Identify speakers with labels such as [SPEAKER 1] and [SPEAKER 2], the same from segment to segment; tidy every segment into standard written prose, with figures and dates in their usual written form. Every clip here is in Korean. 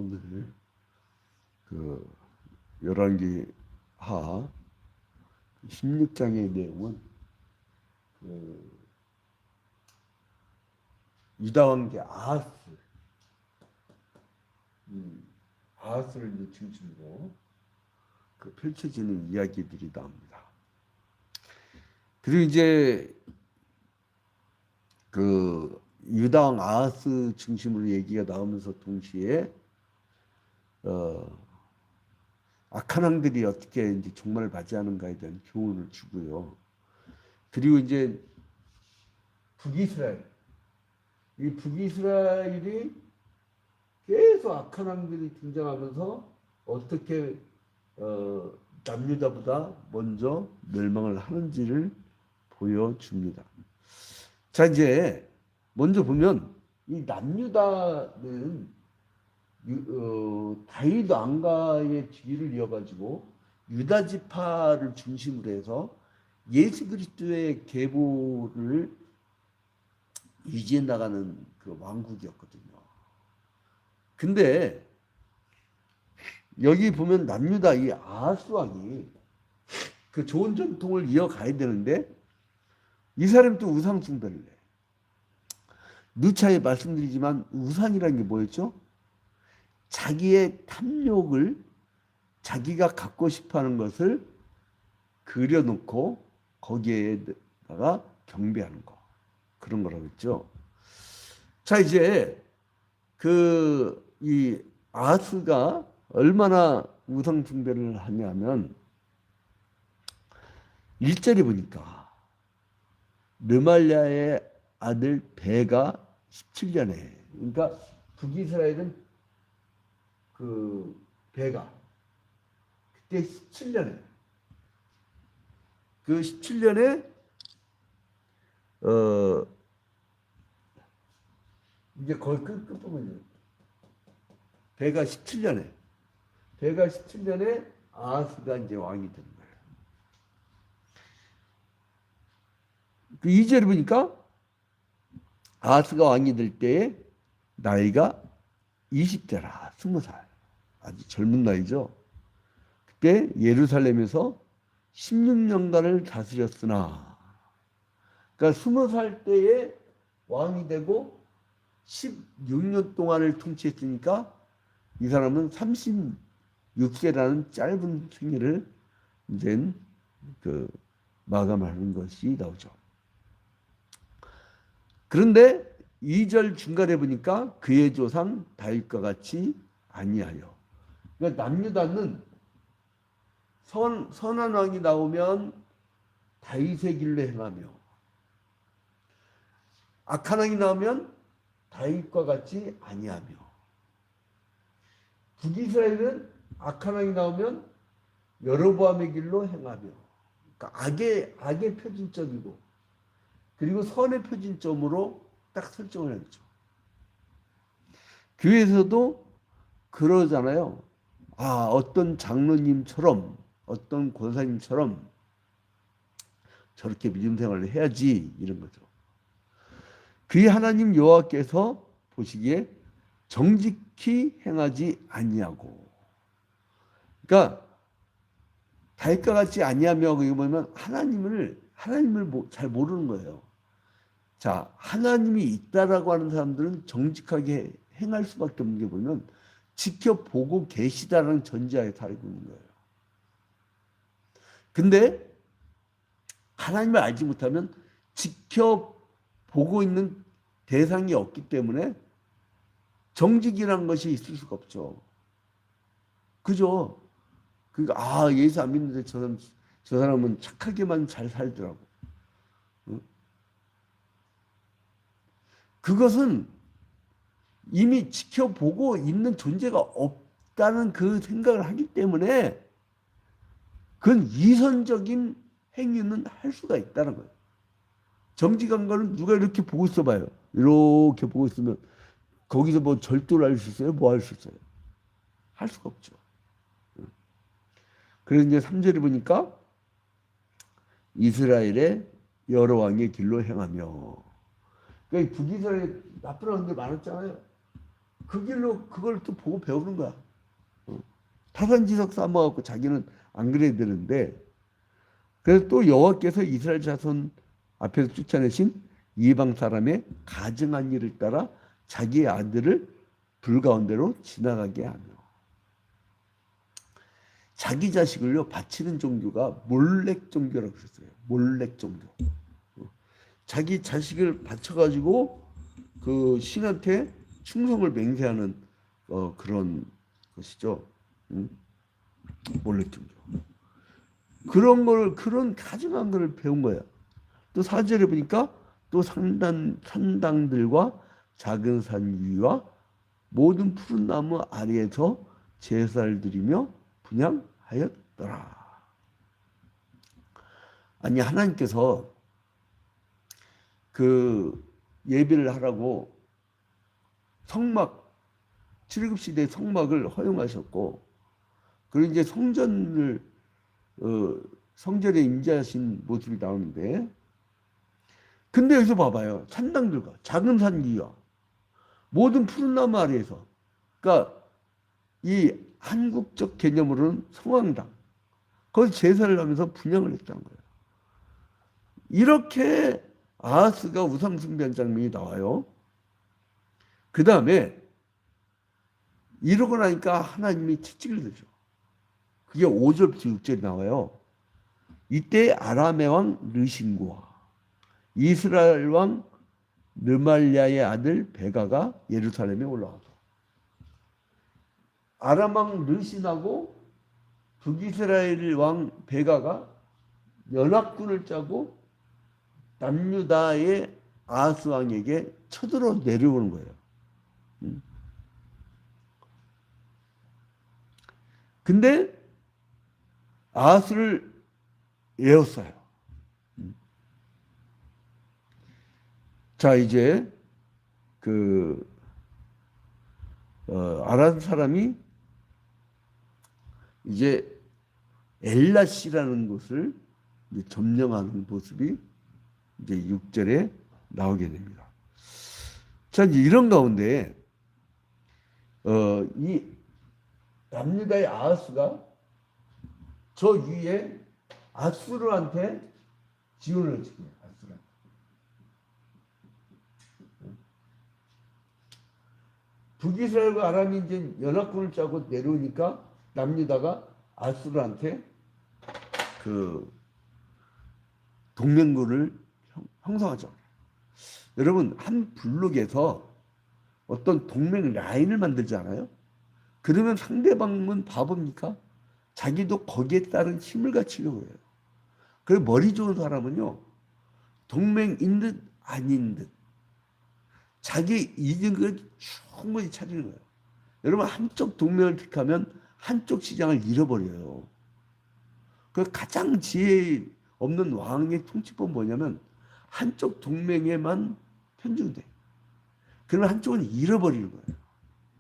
[SPEAKER 1] 오늘 그 열왕기하 16장의 내용은 그 유다 왕제 아하스를 이제 중심으로 그 펼쳐지는 이야기들이다 합니다. 그리고 이제 그 유다 왕 아하스 중심으로 얘기가 나오면서 동시에 악한 왕들이 어떻게 이제 종말을 맞이하는가에 대한 교훈을 주고요. 그리고 이제 북이스라엘, 이 북이스라엘이 계속 악한 왕들이 등장하면서 어떻게 남유다보다 먼저 멸망을 하는지를 보여줍니다. 자, 이제 먼저 보면 이 남유다는 다윗 왕가의 뒤를 이어가지고 유다 지파를 중심으로 해서 예수 그리스도의 계보를 유지해 나가는 그 왕국이었거든요. 근데 여기 보면 남유다 이 아하스 왕이 그 좋은 전통을 이어가야 되는데 이 사람이 또 우상 숭배를 해. 누차에 말씀드리지만 우상이라는 게 뭐였죠? 자기의 탐욕을 자기가 갖고 싶어하는 것을 그려놓고 거기에다가 경배하는 거, 그런 거라고 했죠. 자, 이제 이 아하스가 얼마나 우상 숭배를 하냐면 1절에 보니까 르말랴의 아들 베가 17년에, 그러니까 북이스라엘은 그 베가 그때 17년에, 그 17년에 이제 거의 끝부분이에요. 베가 17년에 아하스가 이제 왕이 된 거예요. 그 2절에 보니까 아하스가 왕이 될 때에 나이가 20대라, 20살. 아주 젊은 나이죠. 그때 예루살렘에서 16년간을 다스렸으나, 그러니까 20살 때에 왕이 되고 16년 동안을 통치했으니까 이 사람은 36세라는 짧은 생애를 이제 그 마감하는 것이 나오죠. 그런데 2절 중간에 보니까 그의 조상 다윗과 같이 아니하여. 그러니까 남유다는 선한 왕이 나오면 다윗의 길로 행하며, 악한 왕이 나오면 다윗과 같이 아니하며, 북이스라엘은 악한 왕이 나오면 여로보암의 길로 행하며, 그러니까 악의 표준점이고, 그리고 선의 표준점으로 딱 설정을 했죠. 교회에서도 그러잖아요. 어떤 장로님처럼, 어떤 권사님처럼 저렇게 믿음 생활을 해야지, 이런 거죠. 그의 하나님 여호와께서 보시기에 정직히 행하지 아니하고, 그러니까 다윗과 같이 아니하며, 그게 뭐냐면 하나님을 잘 모르는 거예요. 자, 하나님이 있다라고 하는 사람들은 정직하게 행할 수밖에 없는 게 보면 지켜보고 계시다라는 전제하에 살고 있는 거예요. 근데 하나님을 알지 못하면 지켜보고 있는 대상이 없기 때문에 정직이라는 것이 있을 수가 없죠. 그죠? 그러니까 예수 안 믿는데 저 사람은 착하게만 잘 살더라고. 그것은 이미 지켜보고 있는 존재가 없다는 그 생각을 하기 때문에 그건 위선적인 행위는 할 수가 있다는 거예요. 정직한 거는 누가 이렇게 보고 있어봐요. 이렇게 보고 있으면 거기서 뭐 절도를 할 수 있어요? 뭐 할 수 있어요? 할 수가 없죠. 그래서 이제 3절에 보니까 이스라엘의 여러 왕의 길로 행하며, 그러니까 북이스라엘에 나쁜 왕들 많았잖아요. 그 길로 그걸 또 보고 배우는 거야. 타산지석 삼아갖고 자기는 안 그래야 되는데, 그래서 또 여호와께서 이스라엘 자손 앞에서 쫓아내신 이방 사람의 가증한 일을 따라 자기의 아들을 불 가운데로 지나가게 하며, 자기 자식을요 바치는 종교가 몰렉 종교라고 그랬어요. 몰렉 종교. 자기 자식을 바쳐가지고 그 신한테 충성을 맹세하는 그런 것이죠. 몰렉 종교. 그런 걸, 그런 가증한 걸 배운 거야. 또 4절에 보니까 또 산당들과 작은 산 위와 모든 푸른 나무 아래에서 제사를 드리며 분향하였더라. 아니, 하나님께서 그 예배를 하라고 성막, 출애굽시대 성막을 허용하셨고, 그리고 이제 성전을 성전에 임재하신 모습이 나오는데, 근데 여기서 봐봐요. 산당들과 작은 산 위와 모든 푸른 나무 아래에서, 그러니까 이 한국적 개념으로는 성황당, 거기서 제사를 하면서 분향을 했다는 거예요. 이렇게 아하스가 우상 숭배한 장면이 나와요. 그 다음에 이러고 나니까 하나님이 채찍을 내죠. 그게 5절부터 6절에 나와요. 이때 아람의 왕 르신과 이스라엘 왕 르말랴의 아들 베가가 예루살렘에 올라와서, 아람 왕 르신하고 북이스라엘 왕 베가가 연합군을 짜고 남유다의 아하스 왕에게 쳐들어 내려오는 거예요. 근데 아하스를 에워싸요. 자, 이제 그 아람 사람이 이제 엘라시라는 곳을 이제 점령하는 모습이 이제 6절에 나오게 됩니다. 자, 이제 이런 가운데 이 남유다의 아하스가 저 위에 아수르한테 지원을 해줍니다. 아수르한테. 북이스라엘과 아람이 이제 연합군을 짜고 내려오니까 남유다가 아수르한테 그 동맹군을 형성하죠. 여러분, 한 블록에서 어떤 동맹 라인을 만들지 않아요? 그러면 상대방은 바보입니까? 자기도 거기에 따른 힘을 갖추려고 해요. 그리고 머리 좋은 사람은요, 동맹인 듯 아닌 듯 자기 이익을 충분히 찾는 거예요. 여러분, 한쪽 동맹을 택하면 한쪽 시장을 잃어버려요. 그 가장 지혜 없는 왕의 통치법 뭐냐면 한쪽 동맹에만 편중돼. 그러면 한쪽은 잃어버리는 거예요.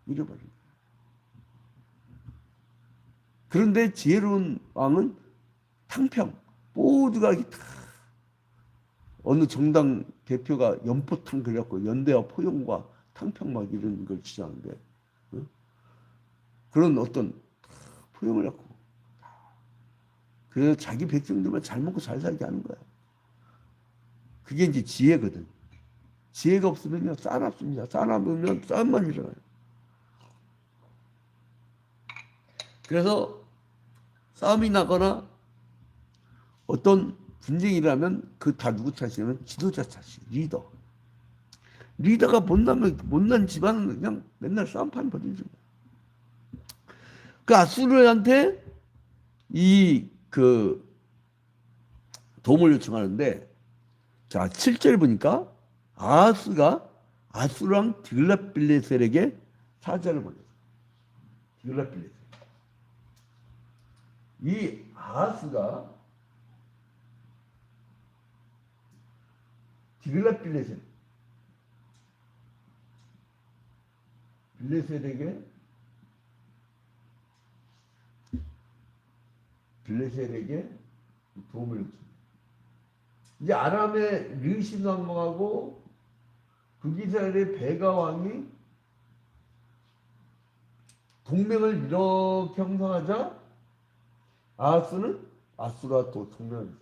[SPEAKER 1] 잃어버리는 거예요. 그런데 지혜로운 왕은 탕평, 모두가 다 어느 정당 대표가 연포탕 그렸고 연대와 포용과 탕평 막 이런 걸 주장하는데, 그런 어떤 포용을 갖고 그래서 자기 백성들만 잘 먹고 잘 살게 하는 거야. 그게 이제 지혜거든. 지혜가 없으면요, 싸납습니다. 싸납으면 싸움만 일어나요. 그래서 싸움이 나거나 어떤 분쟁이 일어나면 그 다 누구 탓이냐면 지도자 탓이에요. 리더. 리더가 못난 집안은 그냥 맨날 싸움판 벌이는 거야. 그 아수르한테 그 도움을 요청하는데, 자, 7절 보니까 아하스가 아수르왕 디글랏빌레셀에게 사자를 보냈어요. 디글랏빌레셀. 이 아하스가 디글랏빌레셀 빌레셀에게 도움을 요청해요. 이제 아람의 르신 왕하고 북이스라엘의 베가 왕이 동맹을 이렇게 형성하자 아수가 또 동맹을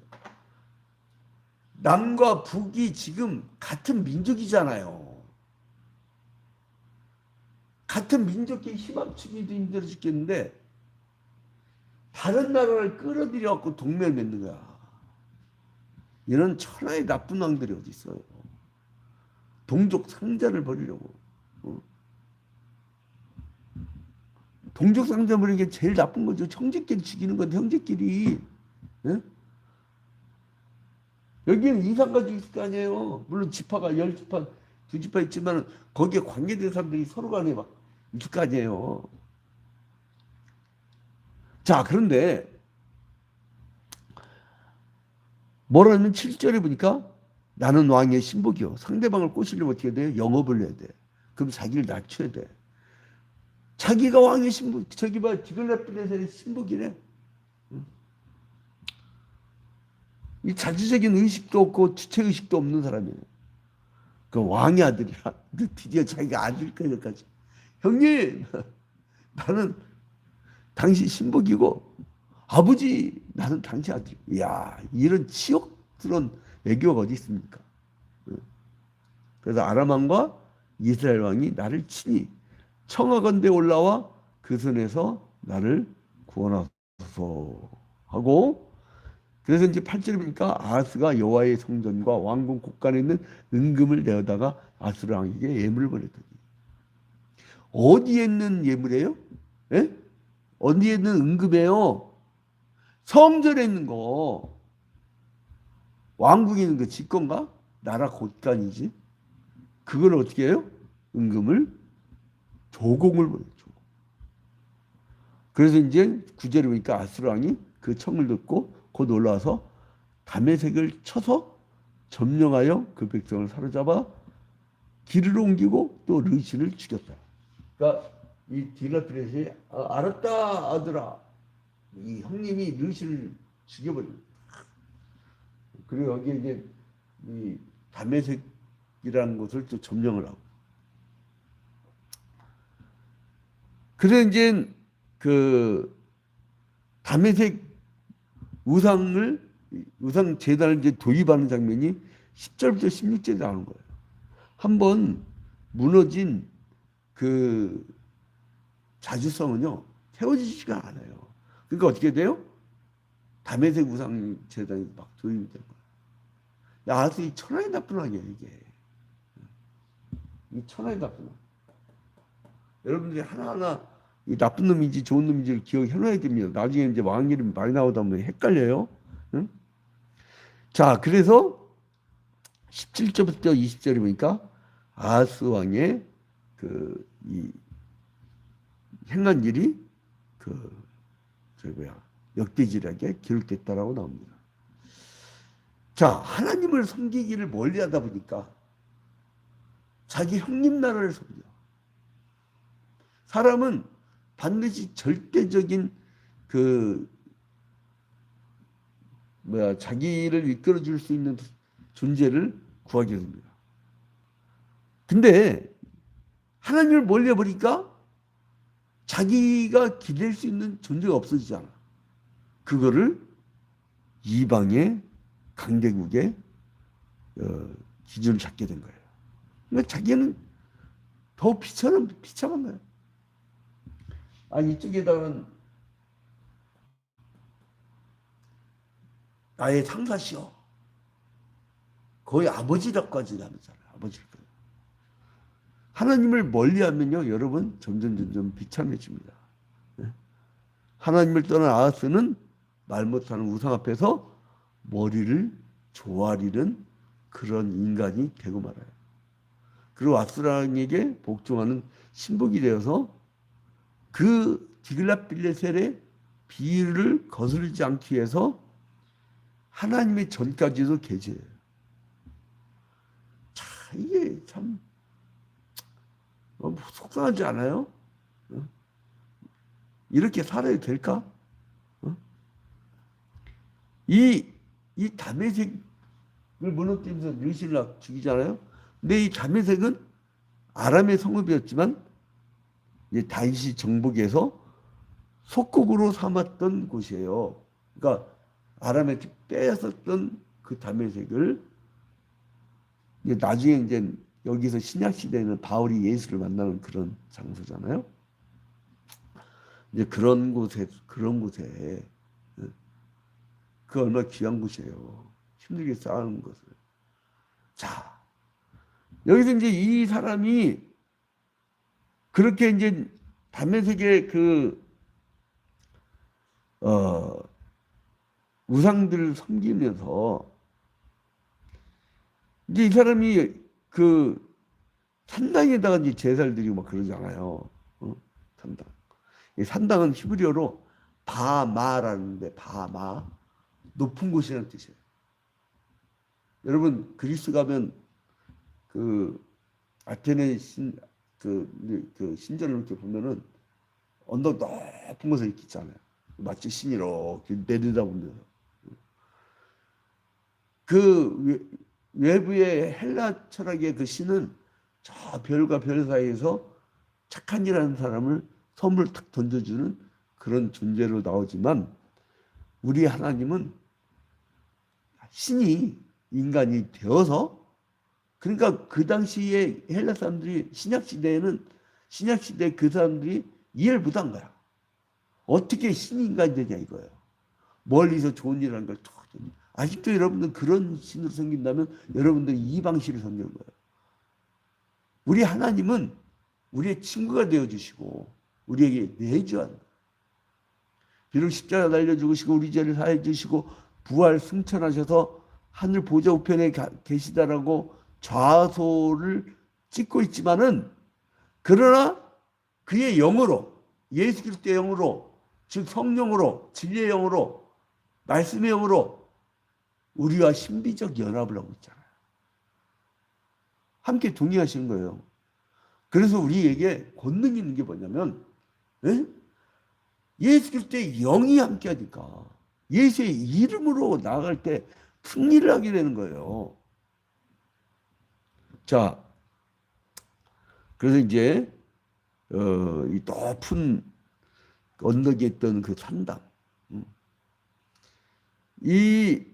[SPEAKER 1] 남과 북이 지금 같은 민족이잖아요. 같은 민족끼리 힘 합치기도 힘들어 죽겠는데 다른 나라를 끌어들여 갖고 동맹을 맺는 거야. 이런 천하의 나쁜 왕들이 어디 있어요. 동족 상자를 벌이려고. 동족 상자 벌이는 게 제일 나쁜 거죠. 형제끼리 죽이는 건데 형제끼리. 예? 여기는 이상 가지고 있을 거 아니에요. 물론 지파가 10지파, 2지파 있지만 거기에 관계된 사람들이 서로 간에 막 있을 거 아니에요. 자, 그런데 뭐라면 7절에 보니까 나는 왕의 신복이요. 상대방을 꼬시려면 어떻게 돼요? 영업을 해야 돼. 그럼 자기를 낮춰야 돼. 자기가 왕의 신복, 저기 봐, 디글랏빌레셀의 신복이래. 이 자주적인 의식도 없고 주체의식도 없는 사람이에요. 그 왕의 아들이야. 드디어 자기가 아들까지. 형님, 나는 당신 신복이고, 아버지, 나는 당신 아들. 이야, 이런 치욕스러운 애교가 어디 있습니까? 그래서 아람 왕과 이스라엘 왕이 나를 치니 청하건대 올라와 그 손에서 나를 구원하소서 하고, 그래서 이제 8절에 보니까 아하스가 여호와의 성전과 왕궁 곳간에 있는 은금을 내어다가 아수르 왕에게 예물을 보냈더니. 어디에 있는 예물이에요? 예? 어디에 있는 은금이에요? 성전에 있는 거. 왕궁에 있는 거 지 건가? 나라 곳간이지. 그걸 어떻게 해요? 은금을 조공을 보냈죠. 그래서 이제 9절에 보니까 아수르 왕이 그 청을 듣고 곧 올라와서 다메섹을 쳐서 점령하여 그 백성을 사로잡아 길을 옮기고 또 르신을 죽였다. 그러니까 이 디글랏빌레셀이 알았다 아들아, 이 형님이 르신을 죽여버립니다. 그리고 여기에 이제 이 다메섹이라는 곳을 또 점령을 하고. 그래서 이제 그 다메섹 우상 제단을 이제 도입하는 장면이 10절부터 16절에 나오는 거예요. 한번 무너진 그 자주성은요, 세워지지가 않아요. 그러니까 어떻게 돼요? 다메섹 우상 제단이 막 도입이 된 거예요. 아주 이 천하의 나쁜 왕이에요, 이게. 이 천하의 나쁜 왕. 여러분들이 하나하나 이 나쁜 놈인지 좋은 놈인지를 기억해놔야 됩니다. 나중에 이제 왕 이름이 많이 나오다 보면 헷갈려요. 응? 자, 그래서 17절부터 20절에 보니까 아하스 왕의 이 행한 일이 역대지략에 기록됐다라고 나옵니다. 자, 하나님을 섬기기를 멀리하다 보니까 자기 형님 나라를 섬겨. 사람은 반드시 절대적인 자기를 이끌어줄 수 있는 존재를 구하게 됩니다. 근데 하나님을 멀리해버리니까 자기가 기댈 수 있는 존재가 없어지잖아. 그거를 이방의 강대국의 기준을 잡게 된 거예요. 그러니까 자기는 더 비참한 거예요. 이쪽에다가는 나의 상사시여. 거의 아버지라고까지 하면서 아버지를. 하나님을 멀리하면요, 여러분 점점 비참해집니다. 하나님을 떠난 아하스는 말 못하는 우상 앞에서 머리를 조아리는 그런 인간이 되고 말아요. 그리고 아수르 왕에게 복종하는 신복이 되어서 그 디글랏빌레셀의 비유를 거스르지 않기 위해서 하나님의 전까지도 계제해요. 자, 이게 참 속상하지 않아요? 이렇게 살아야 될까? 이 다메섹을 무너뜨리면서 르신을 죽이잖아요. 근데 이 다메섹은 아람의 성읍이었지만 이제 다윗이 정복해서 속국으로 삼았던 곳이에요. 그러니까 아람에 빼앗았던 그 다메섹을 이제 나중에 이제 여기서 신약 시대에는 바울이 예수를 만나는 그런 장소잖아요. 이제 그런 곳에 그 얼마나 귀한 곳이에요. 힘들게 쌓은 것을. 자, 여기서 이제 이 사람이 그렇게 이제 다메섹의 우상들을 섬기면서 이제 이 사람이 그 산당에다가 이제 제사를 드리고 막 그러잖아요. 산당. 이 산당은 히브리어로 바마라는데 바마 높은 곳이라는 뜻이에요. 여러분 그리스 가면 그 아테네 그 신전을 이렇게 보면은 언덕 높은 곳에 이렇게 있잖아요. 마치 신이 이렇게 내려다보면서 그 외부의 헬라 철학의 그 신은 저 별과 별 사이에서 착한 일 하는 사람을 선물 탁 던져주는 그런 존재로 나오지만 우리 하나님은 신이 인간이 되어서 그러니까 그 당시에 헬라 사람들이 신약 시대에 그 사람들이 이해를 못한 거야. 어떻게 신이 인간이 되냐 이거예요. 멀리서 좋은 일 하는 걸 아직도 여러분들 그런 신으로 섬긴다면 여러분들 이방신을 섬기는 거예요. 우리 하나님은 우리의 친구가 되어주시고 우리에게 내주하는 거예요. 비록 십자가 달려 죽으시고 우리 죄를 사해 주시고 부활 승천하셔서 하늘 보좌 우편에 계시다라고 좌소를 찍고 있지만은 그러나 그의 영으로 예수 그리스도의 영으로 즉 성령으로 진리의 영으로 말씀의 영으로 우리와 신비적 연합을 하고 있잖아요. 함께 동의하시는 거예요. 그래서 우리에게 권능이 있는 게 뭐냐면 예수 그리스도의 영이 함께 하니까 예수의 이름으로 나아갈 때 승리를 하게 되는 거예요. 자, 그래서 이제 이 높은 언덕에 있던 그 산당, 이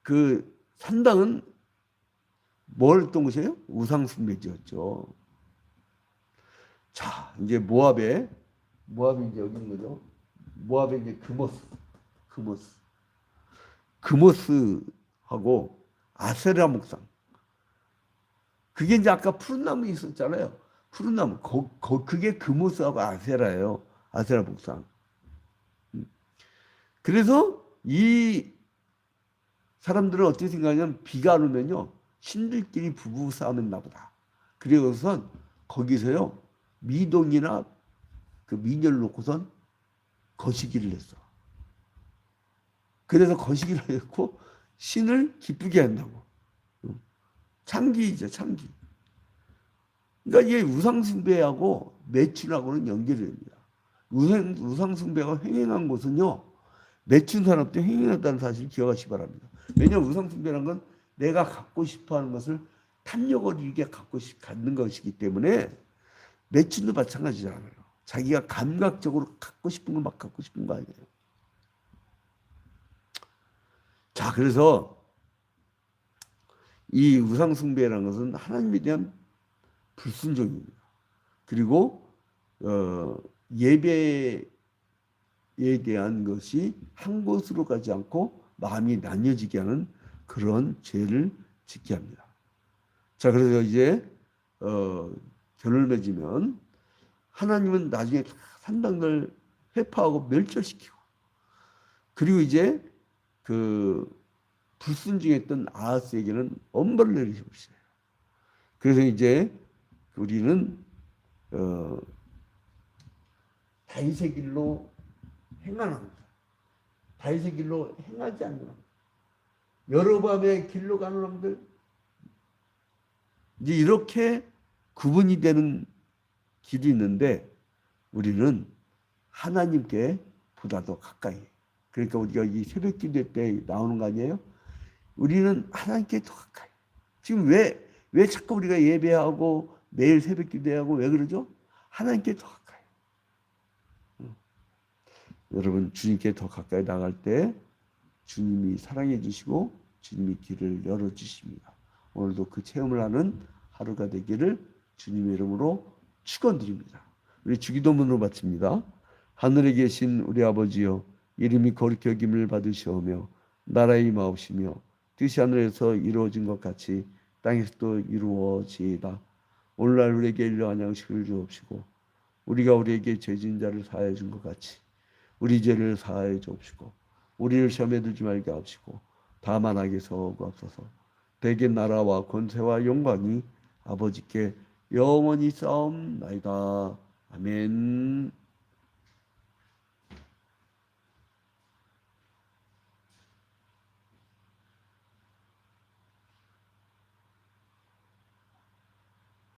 [SPEAKER 1] 그 산당은 뭘 했던 곳이에요? 우상숭배지였죠. 자, 이제 모압이 이제 여기 있는 거죠. 모압에 이제 그모스하고 아세라 목상. 그게 이제 아까 푸른 나무 있었잖아요. 푸른 나무. 그게 그모스하고 아세라예요. 아세라 목상. 그래서 이 사람들은 어떻게 생각하냐면 비가 안 오면요. 신들끼리 부부 싸움했나 보다. 그래서선 거기서요. 미동이나 그 미녀를 놓고선 거시기를 했어. 그래서 거시기를 했고 신을 기쁘게 한다고. 참기이죠, 참기. 그러니까 이게 우상숭배하고 매춘하고는 연결이 됩니다. 우상숭배가 횡행한 곳은요. 매춘 산업도 횡행했다는 사실을 기억하시기 바랍니다. 왜냐하면 우상숭배라는 건 내가 갖고 싶어하는 것을 탐욕을 이게 갖는 것이기 때문에 매춘도 마찬가지잖아요. 자기가 감각적으로 갖고 싶은 걸 막 갖고 싶은 거 아니에요. 자, 그래서 이 우상숭배라는 것은 하나님에 대한 불순종입니다. 그리고 예배에 대한 것이 한 곳으로 가지 않고 마음이 나뉘어지게 하는 그런 죄를 짓게 합니다. 자, 그래서 이제 결론을 맺으면 하나님은 나중에 산당을 회파하고 멸절시키고 그리고 이제 그 불순종했던 아하스에게는 엄벌을 내리셨어요. 그래서 이제 우리는 다윗의 길로 행하는 다윗의 길로 행하지 않는 여로보암의 길로 가는 놈들 이제 이렇게 구분이 되는 길이 있는데 우리는 하나님께 보다도 가까이 그러니까 우리가 이 새벽 기도 때 나오는 거 아니에요? 우리는 하나님께 더 가까이 지금 왜 자꾸 우리가 예배하고 매일 새벽 기도하고 왜 그러죠? 하나님께 더 가까이 여러분 주님께 더 가까이 나갈 때 주님이 사랑해 주시고 주님이 길을 열어 주십니다. 오늘도 그 체험을 하는 하루가 되기를 주님의 이름으로 축원드립니다. 우리 주기도문으로 마칩니다. 하늘에 계신 우리 아버지여, 이름이 거룩히 여김을 받으시오며 나라의 임하옵시며 뜻이 하늘에서 이루어진 것 같이 땅에서도 이루어지이다. 오늘날 우리에게 일용할 양식을 주옵시고 우리가 우리에게 죄진 자를 사하여 준 것 같이 우리 죄를 사하여 주옵시고 우리를 시험에 들지 말게 하옵시고 다만 악에서 구하옵소서. 대개 나라와 권세와 영광이 아버지께 영원히 싸움나이다. 아멘.